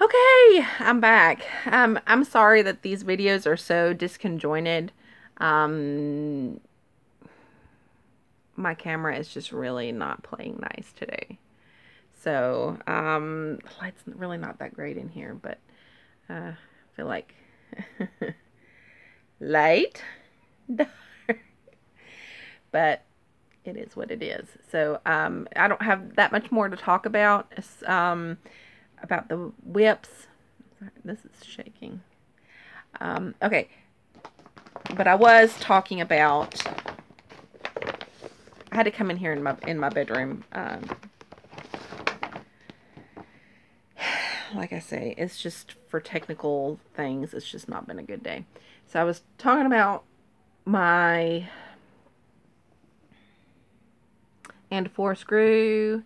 Okay, I'm back. I'm sorry that these videos are so disconjointed. My camera is just really not playing nice today. So, the light's really not that great in here, but I feel like light, dark, but it is what it is. So, I don't have that much more to talk about. It's, about the WIPs. This is shaking. Okay, but I was talking about. I had to come in here in my bedroom. Like I say, it's just for technical things. It's just not been a good day. So I was talking about my and 4 screw.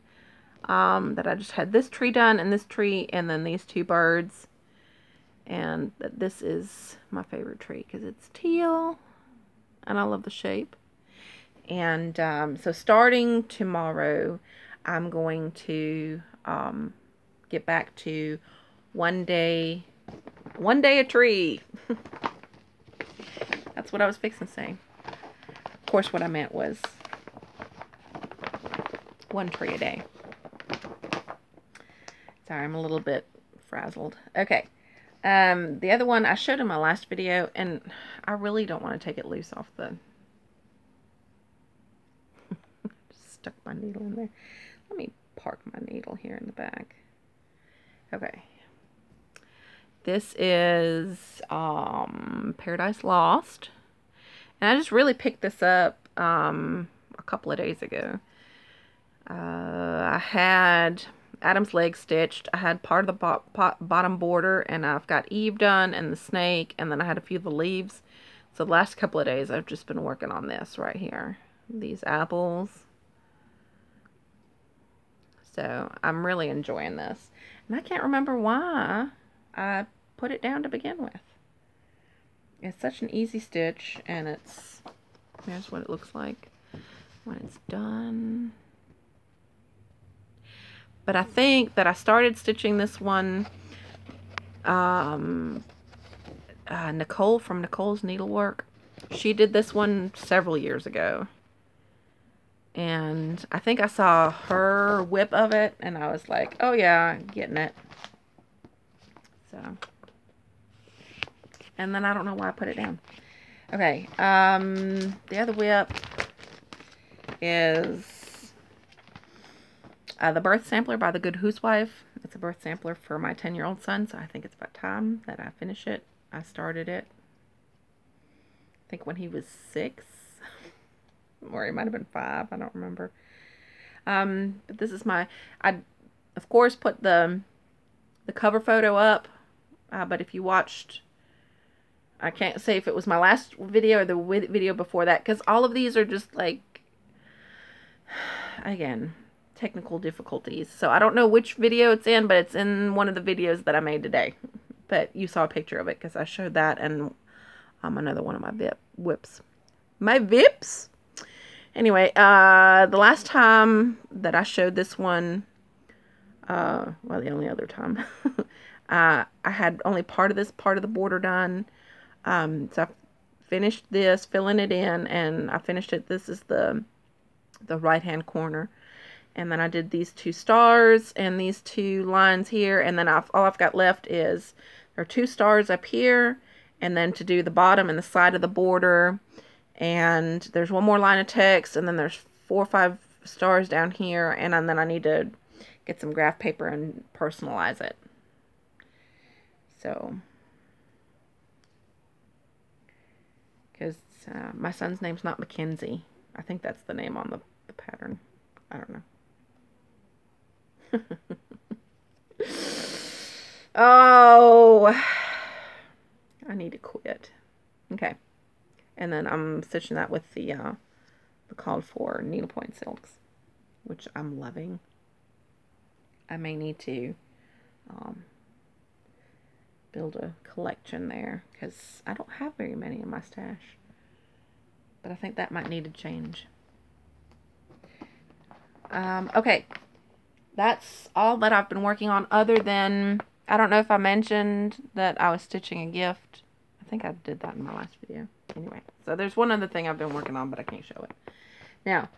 That I just had this tree done and this tree and then these 2 birds. And this is my favorite tree because it's teal and I love the shape. And so starting tomorrow, I'm going to get back to one day a tree. That's what I was fixing to say. Of course, what I meant was 1 tree a day. Sorry, I'm a little bit frazzled. Okay. The other one I showed in my last video, and I really don't want to take it loose off the... Just stuck my needle in there. Let me park my needle here in the back. Okay. This is Paradise Lost. And I just really picked this up a couple of days ago. I had Adam's leg stitched. I had part of the bottom border, and I've got Eve done and the snake, and then I had a few of the leaves. So the last couple of days I've just been working on this right here. These apples. So I'm really enjoying this. And I can't remember why I put it down to begin with. It's such an easy stitch, and it's... Here's what it looks like when it's done. But I think that I started stitching this one, Nicole from Nicole's Needlework. She did this one several years ago. And I think I saw her WIP of it, and I was like, oh yeah, getting it. So, and then I don't know why I put it down. Okay, the other WIP is... the birth sampler by The Good Housewife. It's a birth sampler for my 10-year-old son, so I think it's about time that I finish it. I started it, I think, when he was 6. Or he might have been 5. I don't remember. But this is my... I, of course, put the cover photo up. But if you watched... I can't say if it was my last video or the video before that, because all of these are just, like... Again... technical difficulties. So I don't know which video it's in, but it's in one of the videos that I made today. But you saw a picture of it because I showed that and another one of my WIPs. My VIPs? Anyway, the last time that I showed this one, well, the only other time, I had only part of the border done. So I finished this, filling it in, and I finished it. This is the right-hand corner. And then I did these 2 stars and these 2 lines here. And then all I've got left is there are 2 stars up here. And then to do the bottom and the side of the border. And there's 1 more line of text. And then there's 4 or 5 stars down here. And then I need to get some graph paper and personalize it. So. Because my son's name's not Mackenzie. I think that's the name on the pattern. I don't know. Oh, I need to quit. Okay, and then I'm stitching that with the called for needlepoint silks, which I'm loving. I may need to build a collection there because I don't have very many in my stash, but I think that might need to change. Okay. That's all that I've been working on, other than I don't know if I mentioned that I was stitching a gift. I think I did that in my last video. Anyway, so there's one other thing I've been working on, but I can't show it. Now,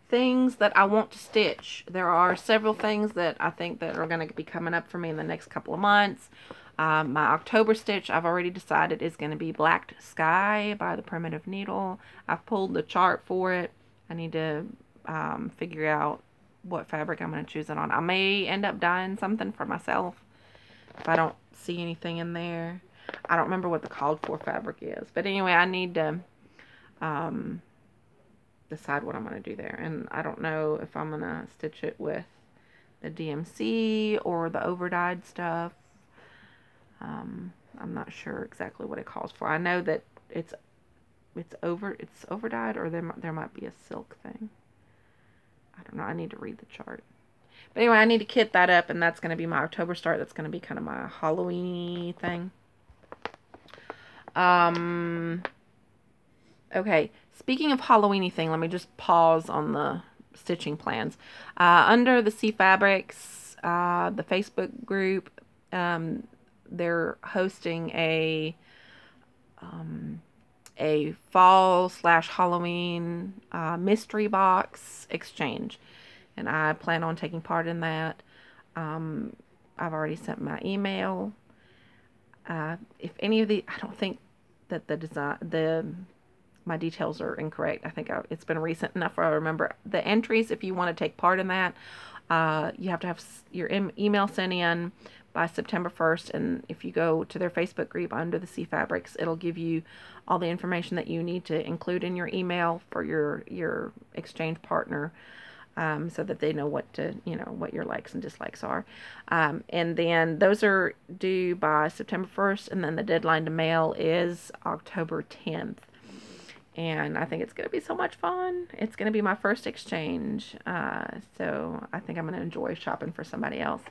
things that I want to stitch. There are several things that I think that are going to be coming up for me in the next couple of months. My October stitch, I've already decided, is going to be Black Sky by the Primitive Needle. I've pulled the chart for it. I need to figure out what fabric I'm going to choose it on. I may end up dyeing something for myself if I don't see anything in there. I don't remember what the called for fabric is. But anyway, I need to decide what I'm going to do there. And I don't know if I'm going to stitch it with the DMC or the over-dyed stuff. I'm not sure exactly what it calls for. I know that it's over-dyed, or there might be a silk thing. I don't know. I need to read the chart. But anyway, I need to kit that up, and that's going to be my October start. That's going to be kind of my Halloween-y thing. Okay, speaking of Halloween-y thing, let me just pause on the stitching plans. Under the C Fabrics, the Facebook group, they're hosting a fall/Halloween mystery box exchange, and I plan on taking part in that. I've already sent my email. If any of the, I don't think that my details are incorrect. I think it's been recent enough where I remember the entries. If you want to take part in that, you have to have your email sent in by September 1st, and if you go to their Facebook group under the C Fabrics, it'll give you all the information that you need to include in your email for your exchange partner, so that they know what your likes and dislikes are. And then those are due by September 1st, and then the deadline to mail is October 10th. And I think it's going to be so much fun. It's going to be my first exchange, so I think I'm going to enjoy shopping for somebody else.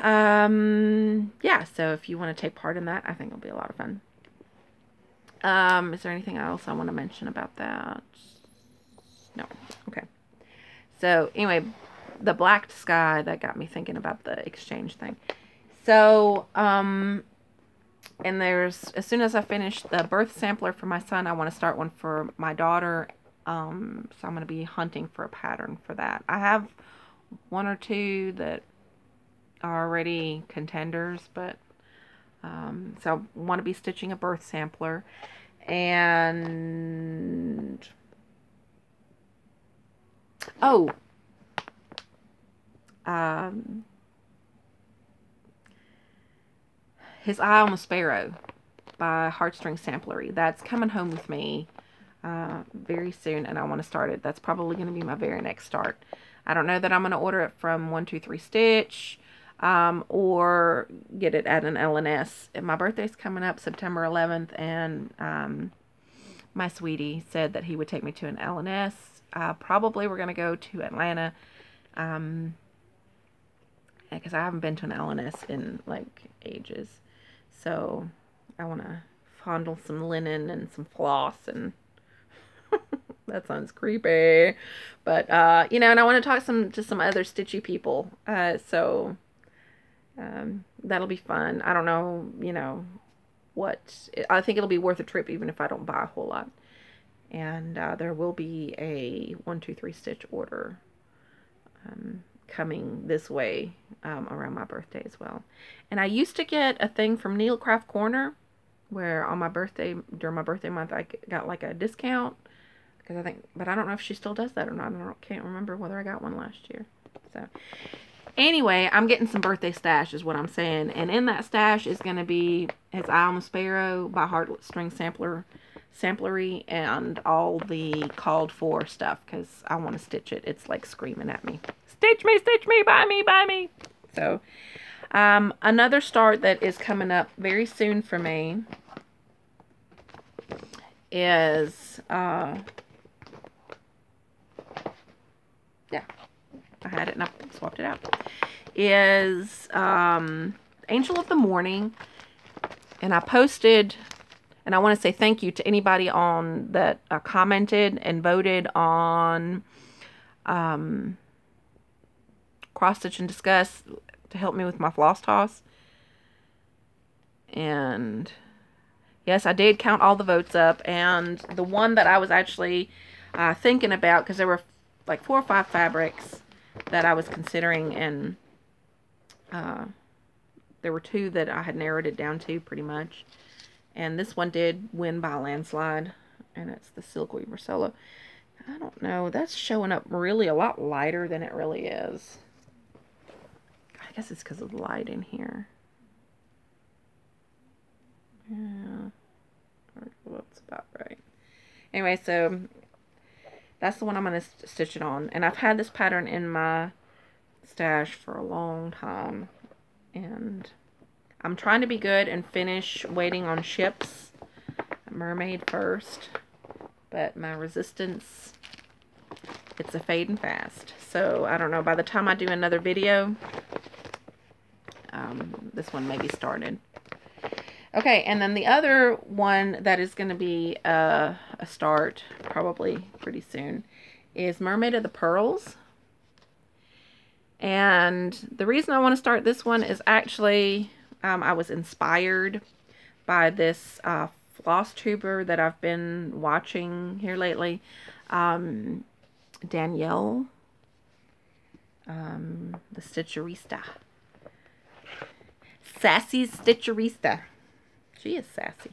Yeah, so if you want to take part in that, I think it'll be a lot of fun. Is there anything else I want to mention about that? No. Okay. So anyway, the Black Sky, that got me thinking about the exchange thing. So, and as soon as I finish the birth sampler for my son, I want to start one for my daughter. So I'm going to be hunting for a pattern for that. I have one or two that are already contenders, but so I want to be stitching a birth sampler, and His Eye on the Sparrow by Heartstring Samplery. That's coming home with me very soon, and I want to start it. That's probably going to be my very next start. I don't know that I'm going to order it from 123 Stitch, or get it at an LNS. My birthday's coming up September 11th, and my sweetie said that he would take me to an LNS. Probably we're going to go to Atlanta, because I haven't been to an LNS in like ages. So I want to fondle some linen and some floss, and that sounds creepy, but and I want to talk to some other stitchy people, so that'll be fun. I don't know, I think it'll be worth a trip even if I don't buy a whole lot. And there will be a 123 Stitch order coming this way around my birthday as well. And I used to get a thing from Needlecraft Corner where on my birthday, during my birthday month, I got like a discount, because but I don't know if she still does that or not. Can't remember whether I got one last year. So anyway, I'm getting some birthday stash is what I'm saying. And in that stash is going to be His Eye on the Sparrow by Heartstring Samplery, and all the called for stuff, because I want to stitch it. It's like screaming at me. Stitch me, buy me, buy me. So, another start that is coming up very soon for me is, yeah, I had it and I swapped it out, is Angel of the Morning. And I posted, and I want to say thank you to anybody that commented and voted on Cross Stitch and Discuss to help me with my floss toss. And yes, I did count all the votes up, and the one that I was actually thinking about, because there were like 4 or 5 fabrics that I was considering, and there were 2 that I had narrowed it down to pretty much. And this one did win by a landslide, and it's the Silk Weaver Solo. I don't know, that's showing up really a lot lighter than it really is. I guess it's because of the light in here. Yeah, that's about right. Anyway, so that's the one I'm going to stitch it on. And I've had this pattern in my stash for a long time. And I'm trying to be good and finish waiting on ships. Mermaid first. But my resistance, it's a fading fast. So, I don't know. By the time I do another video, this one may be started. Okay, and then the other one that is going to be a start probably pretty soon is Mermaid of the Pearls. And the reason I want to start this one is actually I was inspired by this Flosstuber that I've been watching here lately, Danielle, the Stitcherista. Sassy Stitcherista. She is sassy.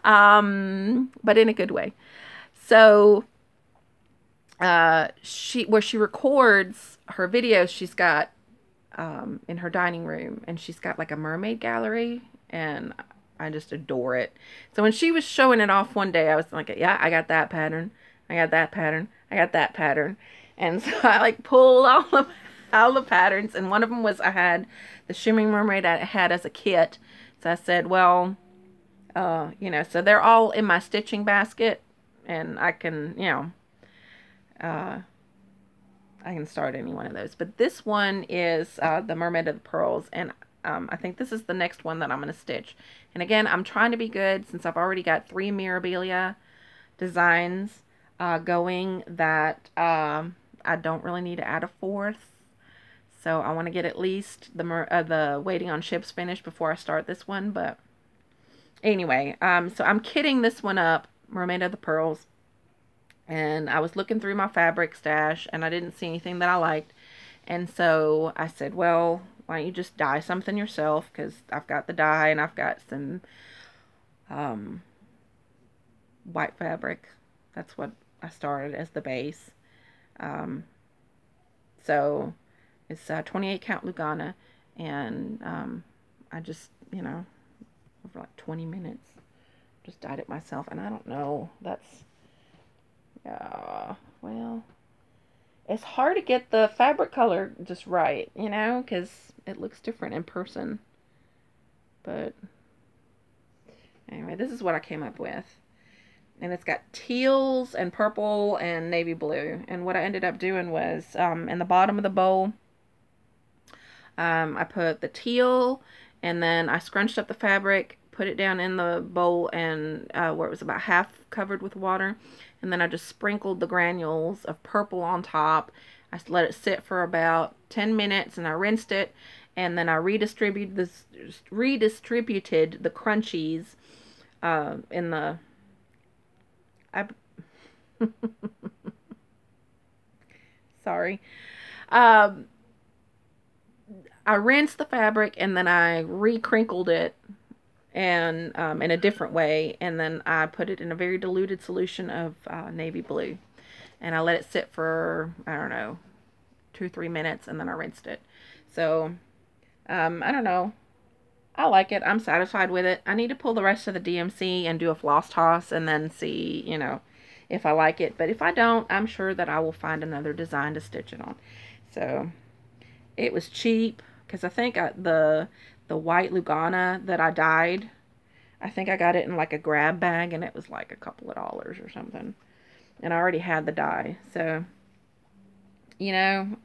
But in a good way. So, where she records her videos, she's got, in her dining room, and she's got like a mermaid gallery, and I just adore it. So when she was showing it off one day, I was like, yeah, I got that pattern. I got that pattern. I got that pattern. And so I like pulled all the patterns, and one of them was I had the Shimmering Mermaid I had as a kit. So I said, well, you know, so they're all in my stitching basket, and I can, you know, I can start any one of those. But this one is the Mermaid of the Pearls, and I think this is the next one that I'm going to stitch. And again, I'm trying to be good since I've already got 3 Mirabilia designs going that I don't really need to add a 4th. So I want to get at least the Waiting on Ships finished before I start this one. But anyway, so I'm kitting this one up, Mermaid of the Pearls. And I was looking through my fabric stash, and I didn't see anything that I liked. And so I said, well, why don't you just dye something yourself? Because I've got the dye, and I've got some white fabric. That's what I started as the base. So it's 28 count Lugana, and I just, you know, over like 20 minutes, just dyed it myself. And I don't know, that's, well, it's hard to get the fabric color just right, you know, because it looks different in person. But anyway, this is what I came up with. And it's got teals and purple and navy blue. And what I ended up doing was, in the bottom of the bowl, I put the teal, and then I scrunched up the fabric, put it down in the bowl, and where it was about half covered with water. And then I just sprinkled the granules of purple on top. I let it sit for about 10 minutes, and I rinsed it. And then I redistributed the crunchies in the... Sorry. I rinsed the fabric, and then I re-crinkled it and in a different way, and then I put it in a very diluted solution of navy blue, and I let it sit for, I don't know, 2-3 minutes, and then I rinsed it. So I don't know, I like it. I'm satisfied with it. I need to pull the rest of the DMC and do a floss toss and then see, you know, if I like it. But if I don't, I'm sure that I will find another design to stitch it on. So it was cheap, because I think the white Lugana that I dyed, I think I got it in like a grab bag, and it was like a couple of dollars or something. And I already had the dye, so, you know,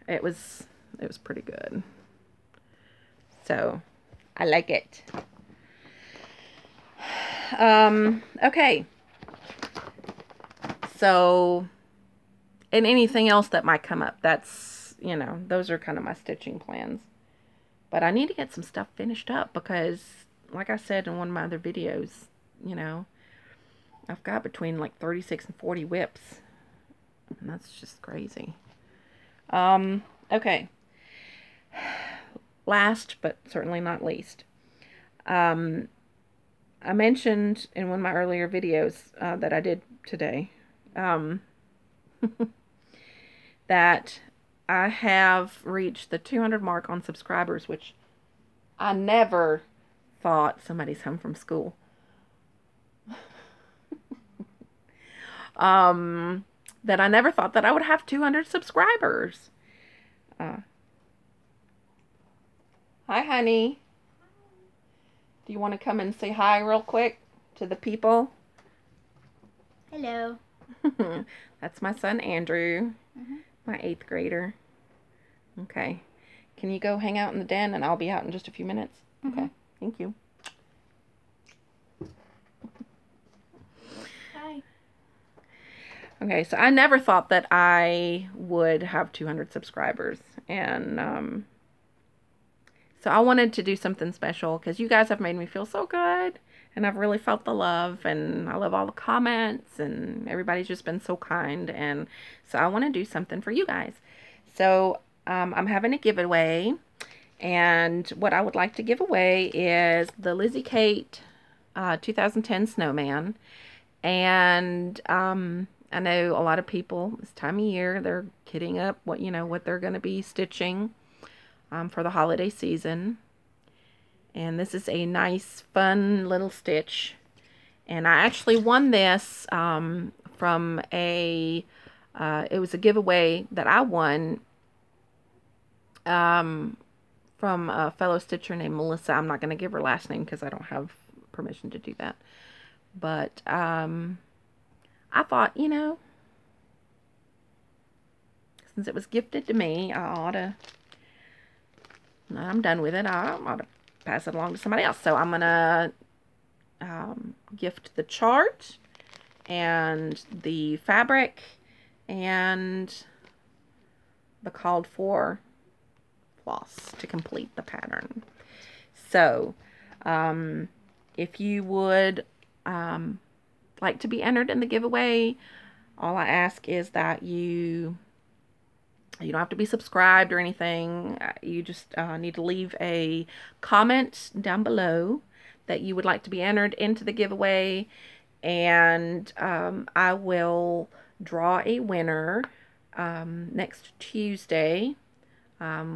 it was pretty good. So I like it. Okay. So, and anything else that might come up, that's, you know, those are kind of my stitching plans. But I need to get some stuff finished up because, like I said in one of my other videos, you know, I've got between like 36 and 40 WIPs. And that's just crazy. Okay. Last, but certainly not least. I mentioned in one of my earlier videos that I did today that I have reached the 200 mark on subscribers, which I never thought somebody's home from school. That I never thought that I would have 200 subscribers. Hi, honey. Do you want to come and say hi real quick to the people? Hello. That's my son, Andrew, my 8th grader. Okay. Can you go hang out in the den and I'll be out in just a few minutes? Okay. Thank you. Hi. Okay, so I never thought that I would have 200 subscribers. And so I wanted to do something special because you guys have made me feel so good. And I've really felt the love. And I love all the comments. And everybody's just been so kind. And so I want to do something for you guys. So I'm having a giveaway. And what I would like to give away is the Lizzie Kate 2010 Snowman. And I know a lot of people this time of year, they're kitting up what they're going to be stitching for the holiday season. And this is a nice, fun little stitch. And I actually won this from it was a giveaway that I won from a fellow stitcher named Melissa. I'm not going to give her last name because I don't have permission to do that. But I thought, since it was gifted to me, I'm done with it. I ought to pass it along to somebody else. So I'm going to gift the chart and the fabric and the called for floss to complete the pattern. So if you would like to be entered in the giveaway, all I ask is that you don't have to be subscribed or anything. You just need to leave a comment down below that you would like to be entered into the giveaway, and I will draw a winner next Tuesday,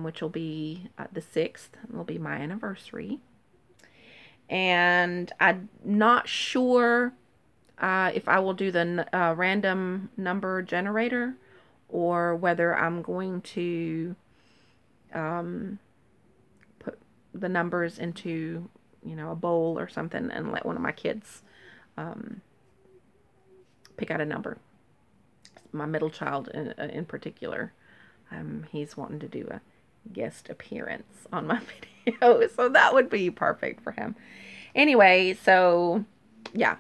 which will be the 6th. It'll be my anniversary. And I'm not sure if I will do the random number generator or whether I'm going to put the numbers into, a bowl or something and let one of my kids pick out a number. My middle child in particular, he's wanting to do a guest appearance on my video, so that would be perfect for him. Anyway, so yeah,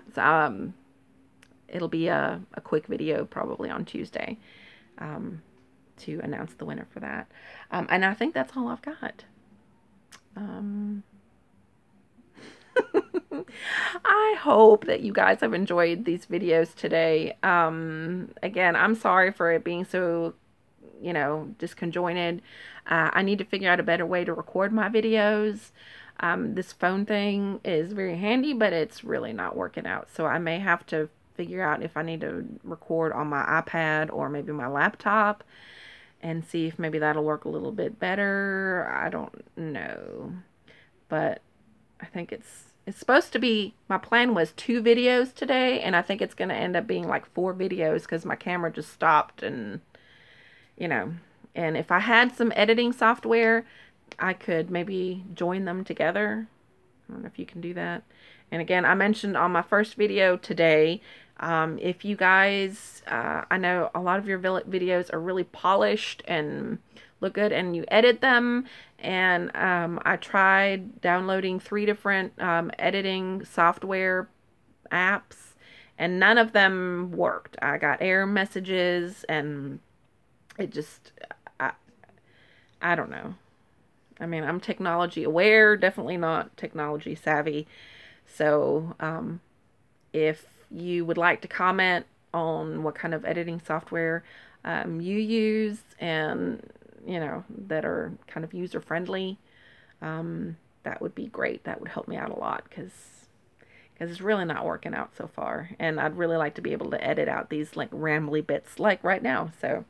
it'll be a quick video probably on Tuesday to announce the winner for that. And I think that's all I've got. I hope that you guys have enjoyed these videos today. Again, I'm sorry for it being so, disconjointed. I need to figure out a better way to record my videos. This phone thing is very handy, but it's really not working out. So I may have to figure out if I need to record on my iPad or maybe my laptop and see if maybe that'll work a little bit better. I don't know. But I think it's supposed to be, my plan was 2 videos today, and I think it's going to end up being like 4 videos because my camera just stopped, and and if I had some editing software, I could maybe join them together. I don't know if you can do that. And again, I mentioned on my first video today, if you guys, I know a lot of your videos are really polished and look good and you edit them, and I tried downloading 3 different editing software apps and none of them worked. I got error messages and it just, I don't know. I mean, I'm technology aware, definitely not technology savvy. So, if you would like to comment on what kind of editing software you use and, you know, that are kind of user friendly, that would be great. That would help me out a lot because it's really not working out so far. And I'd really like to be able to edit out these like rambly bits like right now. So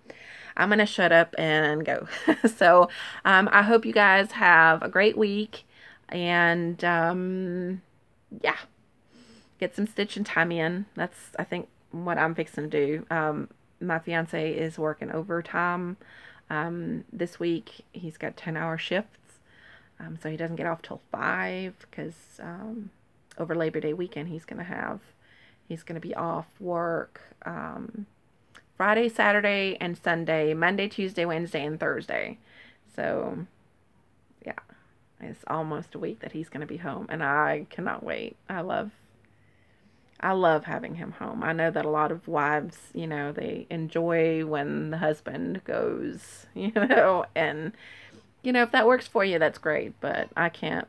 I'm going to shut up and go. So I hope you guys have a great week. And yeah, get some stitching time in. That's, I think, what I'm fixing to do. My fiance is working overtime this week. He's got 10-hour shifts. So he doesn't get off till 5 because over Labor Day weekend he's going to be off work Friday, Saturday, and Sunday, Monday, Tuesday, Wednesday, and Thursday. So, yeah, it's almost a week that he's going to be home, and I cannot wait. I love having him home. I know that a lot of wives, you know, they enjoy when the husband goes, you know, and, you know, if that works for you, that's great, but I can't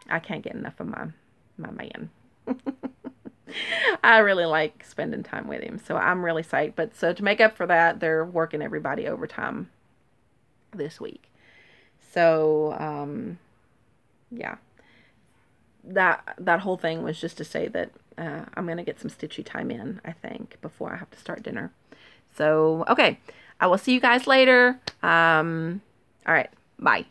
get enough of my man. I really like spending time with him, so I'm really psyched. But so to make up for that, they're working everybody overtime this week. So, yeah, that whole thing was just to say that I'm going to get some stitchy time in, I think, before I have to start dinner. So, okay, I will see you guys later. All right, bye.